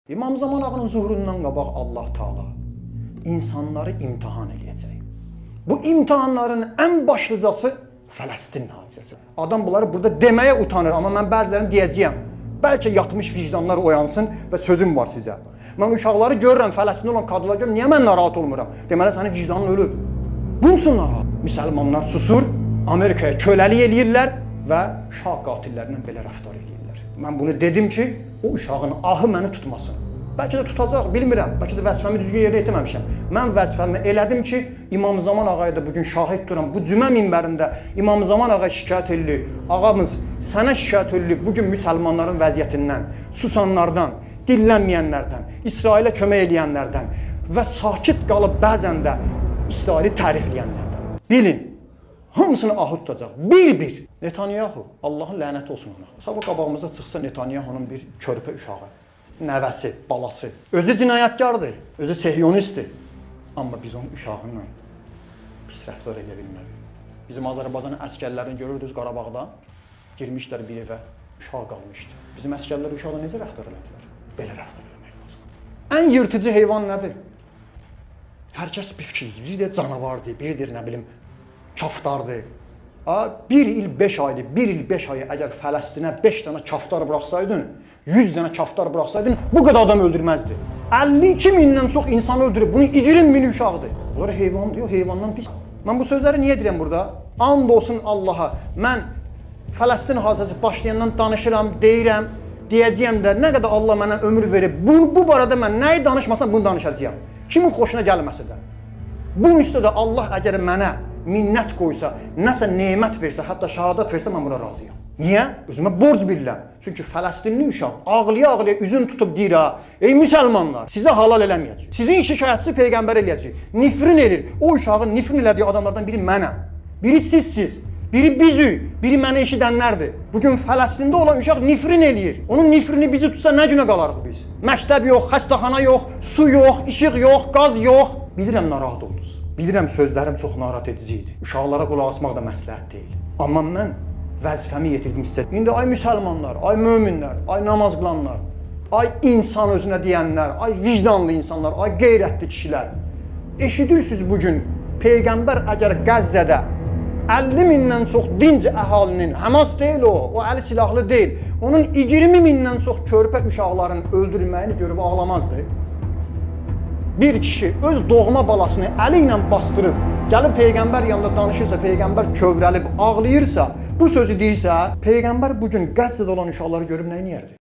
İmam Zaman Ağa'nın zuhurundan qabaq Allah Taala insanları imtihan edəcək. Bu imtihanların ən başlıcası Fələstin hadisəsi. Adam bunları burada deməyə utanır, amma mən bəzilərini deyəcəyəm. Bəlkə yatmış vicdanlar oyansın və sözüm var sizə. Mən uşaqları görürəm, Fələstində olan kadrlar görürəm, niyə mən narahat olmuram? Deməli, sənin vicdanın ölüb. Bunun üçün narahat. Müsəlmanlar susur, Amerikaya köləlik eləyirlər və uşaq qatillərindən belə rəftar eləyirlər. Mən bunu dedim ki, o uşağın ahı məni tutmasın. Bəlkə də tutacaq, bilmirəm. Bəlkə də vəzifəmi düzgün yerinə yetirməmişəm. Mən vəzifəmi elədim ki, İmam Zaman Ağa'ya da bugün şahid duram. Bu cümə minbərində İmam Zaman Ağa şikayət eləyir. Ağamız sənə şikayət eləyir bugün müsəlmanların vəziyyətindən, susanlardan, dillənməyənlərdən, İsrailə kömək eləyənlərdən və sakit qalıb bəzən də İsraili tərifləyənlərdən. Bilin, hamısını ahı tutacaq. Bir-bir. Netanyahu, Allahın lənəti olsun ona. Sabah qabağımıza çıxsa Netanyahu'nun bir körpə uşağı. Nəvəsi, balası. Özü cinayətkardır, özü sehyonistdir. Amma biz onun uşağıyla pis rəftar edə bilmərik. Bizim Azərbaycan əskərlərini görürdünüz Qarabağda, girmişlər bir evə, uşaq qalmışdı. Bizim əskərlər uşaqla necə rəftar elədilər? Belə rəftar eləmək lazım. Ən yırtıcı heyvan nədir? Hər kəs bir fikir, biri də canavardır, biri də nə bilim, kaftardır. 1 il 5 aydır, 1 il 5 ayı əgər Fələstinə 5 dənə kaftar bıraxsaydın, 100 dənə kaftar bıraxsaydın, bu qədər adam öldürməzdi. 52 mindən çox insan öldürüb, bunun 20 mini uşaqdır. Bunlar heyvandır, yox heyvandan pis. Mən bu sözləri niyə deyirəm burada? And olsun Allaha, mən Fələstin hadisəsi başlayandan danışıram, deyirəm, deyəcəyəm də, nə qədər Allah mənə ömür verib, bu barədə mən nəyi danışmasam bunu danışacağam. Kimin xoşuna gəlməsə də. Bunun üstə də Allah əgər mənə minnət qoysa, nəsə nemət versə, hətta şəhadət versə, mən buna razıyam. Niyə? Özümə borc bilirəm. Çünki Fələstinli uşaq ağlaya-ağlaya üzün tutub deyir ha, ey müsəlmanlar, sizə halal eləməyəcək. Sizin şikayətçisi Peyğəmbər eləyəcək. Nifrin edir. O uşağın nifrin elədiyi adamlardan biri mənəm. Biri sizsiz. Biri bizi, biri mənə eşidənlərdir. Bugün Fələstində olan uşaq nifrin eləyir. Onun nifrini bizi tutsa nə günə qalarıq biz? Məktəb yox, xəstəxana yox, su yox, işıq yox, qaz yox. Bilirəm narahat oldunuz. Bilirəm sözlərim çox narahat edici idi. Uşaqlara qulaq asmaq da məsləhət deyil. Amma mən vəzifəmi yetirdim istədim. İndi ay müsəlmanlar, ay möminlər, ay namaz qılanlar, ay insan özünə deyənlər, ay vicdanlı insanlar, ay qeyrətli kişilər. Eşidirsiniz bugün Peyğəmbər əgər Qəzzədə 50 mindən çox dinc əhalinin, Həmas deyil o əli silahlı deyil, onun 20 mindən çox körpə uşaqların öldürülməyini görüb ağlamazdı. Bir kişi öz doğma balasını əli ilə bastırıb, gəlib Peyğəmbər yanında danışırsa, Peyğəmbər kövrəlib ağlayırsa, bu sözü deyirsə, Peyğəmbər bugün Qəzzədə olan uşaqları görüb nə edərdi?